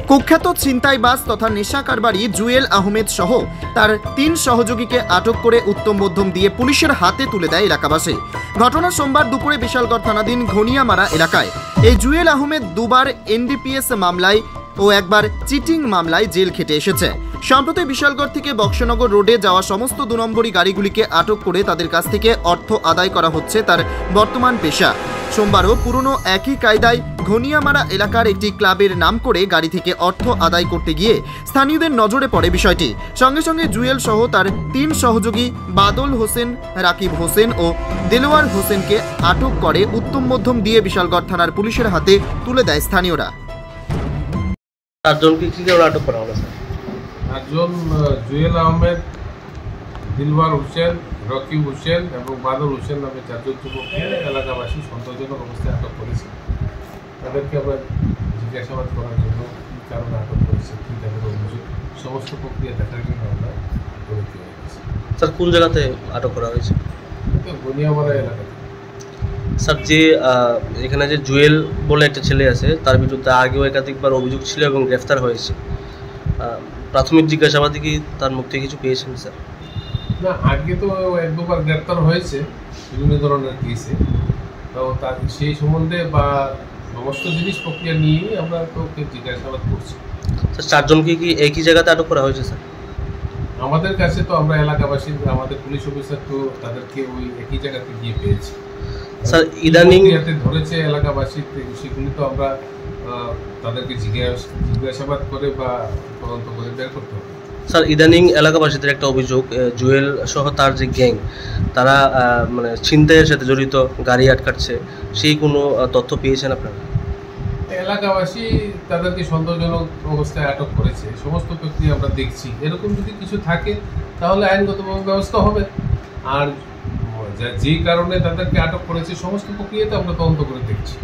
কুখ্যাত ছিনতাইবাজ তথা নেশা কারবারি জুয়েল আহমেদ সহ তার 3 সহযোগীকে আটক করে উত্তম মধ্যম দিয়ে পুলিশের হাতে তুলে দেয় এলাকাবাসী। ঘটনা সোমবার দুপুরে বিশালগড় থানাধীন ঘনিয়ামারা এলাকায়। এই জুয়েল আহমেদ দুবার এনডিপিএস মামলায় ও একবার চিটিং মামলায় জেল খেটে এসেছে। সম্প্রতি বিশালগড় থেকে বক্সনগর রোডে যাওয়া সমস্ত 2 নম্বরী গাড়িগুলিকে আটক করে তাদের কাছ থেকে অর্থ আদায় করা হচ্ছে তার বর্তমান পেশা। সোমবারও পুরনো একই কায়দায় ঘনিয়ামারা এলাকার একটি ক্লাবের নাম করে গাড়ি থেকে অর্থ আদায় করতে গিয়ে স্থানীয়দের নজরে পড়ে বিষয়টি। সঙ্গে সঙ্গে জুয়েল সহ তার 3 সহযোগী বাদল হোসেন, রাকিব হোসেন ও দেলোয়ার হোসেনকে আটক করে উত্তম মধ্যম দিয়ে বিশালগড় থানার পুলিশের হাতে তুলে দেয় স্থানীয়রা। 4 জনকে কি করে আটক করা হলো স্যার? একজন জুয়েল আহমেদ, দিলওয়ার হোসেন, রকিব হোসেন এবং বাদল হোসেন নামে 4 জন যুবককে এলাকাবাসী সন্দেহজনক অবস্থায় আটক করেছে। তাদেরকে আমরা জিজ্ঞাসাবাদ করার জন্য কী কারণে আটক করেছে, কী তাদের অভিযোগ, সমস্ত প্রক্রিয়া দেখার জন্য আমরা গঠিত হয়ে গেছি। স্যার কোন জায়গাতে আটক করা হয়েছে? ঘনিয়ামারা এলাকাতে। স্যার যে এখানে যে জুয়েল বলে একটা ছেলে আছে তার বিরুদ্ধে আগেও একাধিকবার অভিযোগ ছিল এবং গ্রেফতার হয়েছে। প্রাথমিক জিজ্ঞাসাবাদে কি তার মুখ থেকে কিছু পেয়েছেন স্যার? না, আগে তো 1-2বার গ্রেপ্তার হয়েছে বিভিন্ন ধরনের কেসে। তো তার সেই সম্বন্ধে বা সমস্ত জিনিস প্রক্রিয়া নিয়েই আমরা তো জিজ্ঞাসাবাদ করছি। স্যার 4 জনকে কি একই জায়গাতে আটক করা হয়েছে স্যার? আমাদের কাছে তো আমরা এলাকাবাসী, আমাদের পুলিশ অফিসার তো তাদেরকে ওই একই জায়গাতে গিয়ে পেয়েছি। স্যার ইদানিং ধরেছে এলাকাবাসী, সেগুলি তো আমরা তাদেরকে জিজ্ঞাসাবাদ করে বা তদন্ত করে বের করতে হবে। স্যার ইদানিং এলাকাবাসীদের একটা অভিযোগ, জুয়েল সহ তার যে গ্যাং তারা মানে ছিনতাইয়ের সাথে জড়িত, গাড়ি আটকাচ্ছে, সেই কোনো তথ্য পেয়েছেন আপনারা? এলাকাবাসী তাদেরকে সন্দেহজনক অবস্থায় আটক করেছে, সমস্ত প্রক্রিয়া আমরা দেখছি। এরকম যদি কিছু থাকে তাহলে আইনগত ব্যবস্থা হবে। আর যে কারণে তাদেরকে আটক করেছে সমস্ত প্রক্রিয়াতে আমরা তদন্ত করে দেখছি।